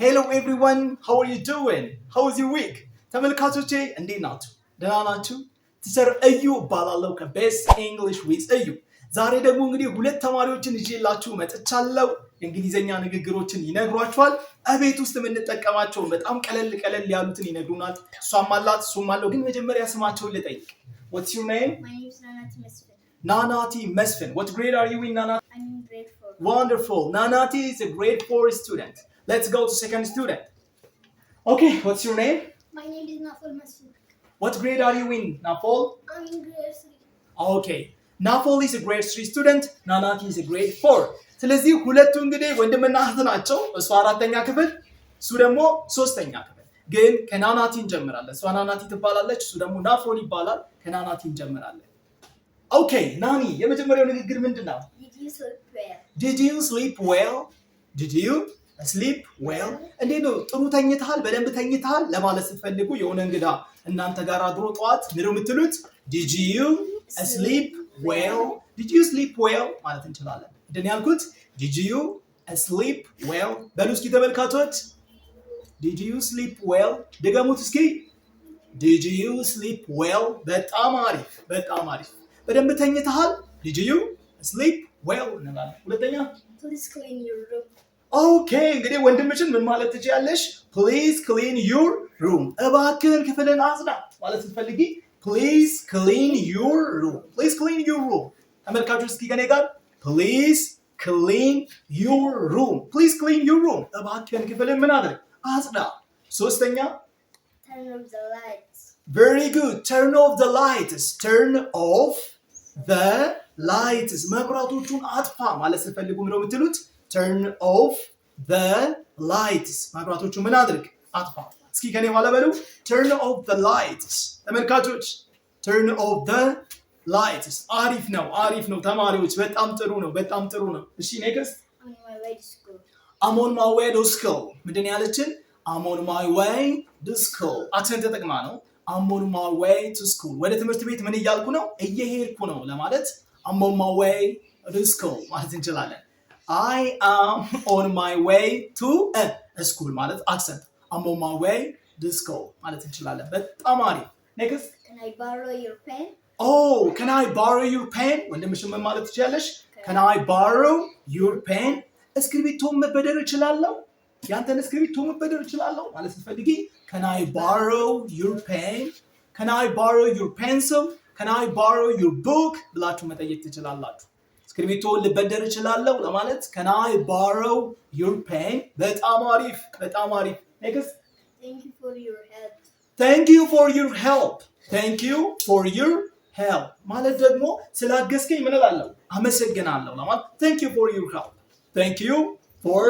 Hello everyone, how are you doing? How was your week? ተመልካቾቼ እንዴት ናችሁ? ደህና ናችሁ? ቲቸር እዩ እባላለሁ ከቤስት ኢንግሊሽ ዊዝ እዩ። ዛሬ ደግሞ እንግዲህ ሁለት ተማሪዎችን ይዤላችሁ መጥቻለሁ። እንግሊዘኛ ንግግሮችን ይነግሯችኋል። እቤት ውስጥ የምንጠቀማቸው በጣም ቀለል ያሉትን ይነግሩናል። እሷም አላት እሱም አለው። ግን መጀመሪያ ስማቸውን ልጠይቅ። What's your name? My name is Nanati Mesfin. Nanati Mesfin. What grade are you in, Nanati? I'm in grade 4. Wonderful. Nanati is a grade 4 student. Let's go to second student. Okay, what's your name? My name is Nafal Mesfin. What grade are you in, Nafal? I'm in grade 3. Okay. Nafal is a grade 3 student. Nanati is a grade 4. ስለዚህ ሁለቱ እንግዲህ ወንድምና እህት ናቸው። እሷ አራተኛ ክፍል፣ እሱ ደግሞ ሶስተኛ ክፍል። ግን ከናናቲ እንጀምራለን። እሷ ናናቲ ትባላለች፣ እሱ ደግሞ ናፎል ይባላል። ከናናቲ እንጀምራለን። ኦኬ ናኒ፣ የመጀመሪያው ንግግር ምንድነው? Did you sleep well? Did you sleep well? Did you sleep well? እንዴት ነው? ጥሩ ተኝተሃል? በደንብ ተኝተሃል ለማለት ስትፈልጉ የሆነ እንግዳ እናንተ ጋር አድሮ ጠዋት ምንድን ነው የምትሉት? Did you sleep well? Did you sleep well ማለት እንችላለን። እንደኔ ያልኩት Did you sleep well? በሉ እስኪ ተመልካቾች Did you sleep well? ድገሙት እስኪ Did you sleep well? በጣም አሪፍ በጣም አሪፍ። በደንብ ተኝተሃል? Did you sleep well እንላለን። ሁለተኛ Please clean your room. ኦኬ እንግዲህ ወንድምሽን ምን ማለት ትችያለሽ? Please clean your room. እባክህን ክፍልን አጽዳ ማለት ስትፈልጊ Please clean your room. Please clean your room. ተመልካቾች እስኪ ከኔ ጋር Please clean your room. Please clean your room. እባክህን ክፍልን ምን አድርግ? አጽዳ። ሶስተኛ Turn off the lights. Very good. Turn off the lights. Turn off the lights. መብራቶቹን አጥፋ ማለት ስትፈልጉ ምንድነው የምትሉት? Turn off the lights. መብራቶቹን ምን አድርግ? አጥፋ። እስኪ ከኔ ኋላ በሉ Turn off the lights. ተመልካቾች Turn off the lights. አሪፍ ነው ተማሪዎች፣ በጣም ጥሩ ነው በጣም ጥሩ ነው። እሺ ኔክስት On my way to school. I'm on my way to school. ምንድን ነው ያለችን? I'm on my way to school. አክሰንት ተጠቅማ ነው። I'm on my way to school. ወደ ትምህርት ቤት ምን እያልኩ ነው? እየሄድኩ ነው ለማለት I'm on my way to school ማለት እንችላለን። I am on my way to school ማለት አክሰንት I'm on my way to school ማለት እንችላለን። በጣም አሪፍ። ኔክስት Can I borrow your pen? Oh, can I borrow your pen? ወንድምሽ ምን ማለት ትችላለሽ? Can I borrow your pen? እስክሪብቶ መበደር እችላለሁ? ያንተን እስክሪብቶ መበደር እችላለሁ ማለት ስትፈልጊ Can I borrow your pen? Can I borrow your pencil? Can I borrow your book? ብላችሁ መጠየቅ ትችላላችሁ። እስክሪብቶ ልበደር እችላለሁ ለማለት Can I borrow your pen? በጣም አሪፍ በጣም አሪፍ። Next. Thank you for your help. Thank you for your help. Thank you for your help ማለት ደግሞ ስላገዝከኝ ምን እላለሁ? አመሰግናለሁ ለማለት Thank you for your help. Thank you for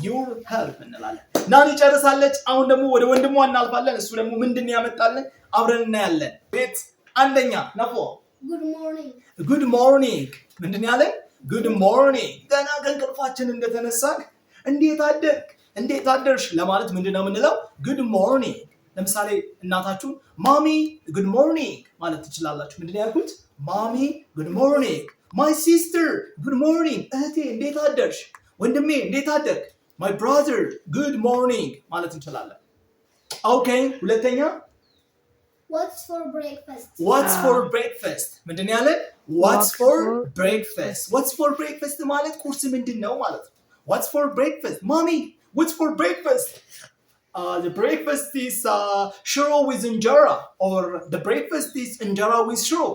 your help እንላለን። ናኒ ጨርሳለች። አሁን ደግሞ ወደ ወንድሟ እናልፋለን። እሱ ደግሞ ምንድን ያመጣልን አብረን እናያለን። ቤት አንደኛ ነፎ Good morning. Good morning ምንድን ያለን? Good morning ገና ከእንቅልፋችን እንደተነሳን እንዴት አደርክ እንዴት አደርሽ ለማለት ምንድነው የምንለው? Good morning። ለምሳሌ እናታችሁን ማሚ good morning ማለት ትችላላችሁ። ምንድን ያልኩት? ማሚ good morning. My sister good morning. እህቴ እንዴት አደርሽ? ወንድሜ እንዴት አደርክ? My brother good morning ማለት እንችላለን። ኦኬ ሁለተኛ What's for breakfast? What's for breakfast? ምንድን ያለን? What's for breakfast? What's for breakfast ማለት ቁርስ ምንድን ነው ማለት ነው። What's for breakfast? Mommy, what's for breakfast? The breakfast is shiro with injera, or the breakfast is injera with shiro.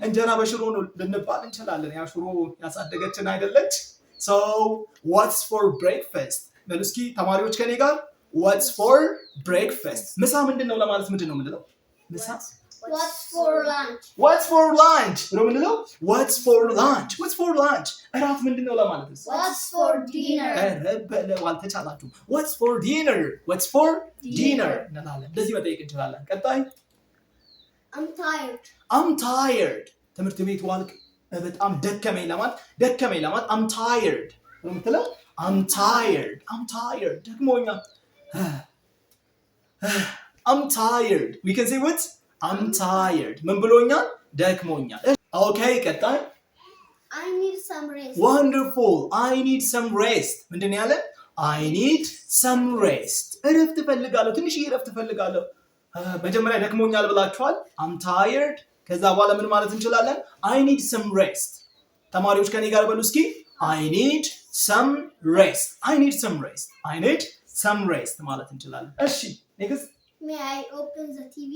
እንጀራ በሽሮ ነው ልንባል እንችላለን። ያ ሽሮ ያሳደገችን አይደለች? So, what's for breakfast? በሉ እስኪ ተማሪዎች ከኔ ጋር What's for breakfast? ምሳ ምንድን ነው ለማለት ምንድን ነው የምንለው? ምሳ What's for lunch? What's for lunch? ነው የምንለው? What's for lunch? What's for lunch? እራት ምንድን ነው ለማለት? What's for dinner? በለው አልተቻላችሁም። What's for dinner? What's for dinner? እንላለን። እንደዚህ መጠየቅ እንችላለን። ቀጣይ I'm tired. I'm tired. ትምህርት ቤት ዋልክ በጣም ደከመኝ ለማለት I'm tired ነው የምትለው? I'm tired ደክሞኛል። I'm tired. We can say what? I'm tired. ምን ብሎኛል? ደክሞኛል። Okay, ቀጣይ I need some rest. Wonderful. I need some rest. ምንድን ያለ? I need some rest. እረፍት እፈልጋለሁ። ትንሽ እረፍት እፈልጋለሁ። መጀመሪያ ደክሞኛል ብላችኋል። I'm tired። ከዛ በኋላ ምን ማለት እንችላለን? I need some rest። ተማሪዎች ከኔ ጋር በሉ እስኪ I need some rest. I need some rest. I need some rest ማለት እንችላለን። እሺ next May I open the TV?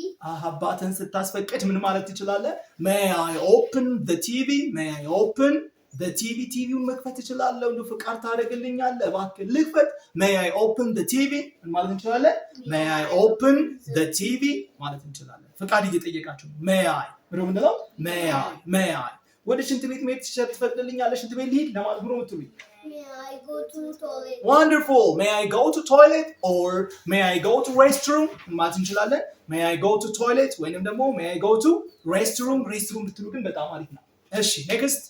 አባትን ስታስፈቅድ ምን ማለት ትችላለህ? May I open the TV? May I open the TV? ቲቪውን መክፈት እችላለሁ። እንደው ፍቃድ ታደርግልኛለህ? እባክህ ልክፈት። May I open the TV? ምን ማለት እንችላለን? May I open the TV ማለት እንችላለን። ፍቃድ እየጠየቃችሁ May I ብሎ ምንድነው? May I ወደ ሽንት ቤት መሄድ ትፈቅድልኛለህ? ሽንት ቤት ልሂድ ለማለት ብሎ ምትሉኝ May I go to toilet? Wonderful. May I go to toilet or may I go to restroom? ማለት እንችላለን። May I go to toilet ወይንም ደግሞ may I go to restroom? restroom ብትሉ ግን በጣም አሪፍ ነው። እሺ next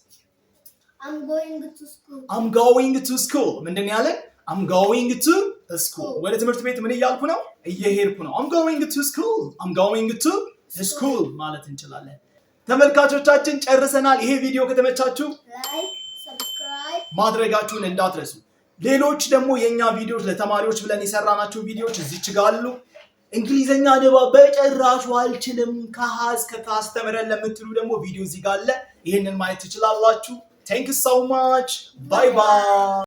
I'm going to school. I'm going to school. ምንድን ነው ያለን? I'm going to school. ወደ ትምህርት ቤት ምን እያልኩ ነው? እየሄድኩ ነው። I'm going to school. I'm going to school ማለት እንችላለን። ተመልካቾቻችን ጨርሰናል። ይሄ ቪዲዮ ከተመቻችሁ Like, subscribe ማድረጋችሁን እንዳትረሱ። ሌሎች ደግሞ የኛ ቪዲዮዎች ለተማሪዎች ብለን የሰራናቸው ቪዲዮዎች እዚች ጋር አሉ። እንግሊዘኛ ንባብ በጨራሹ አልችልም ከሀ እስከ ፐ አስተምረን ለምትሉ ደግሞ ቪዲዮ እዚህ ጋር አለ። ይሄንን ማየት ትችላላችሁ። Thank you so much. Bye bye.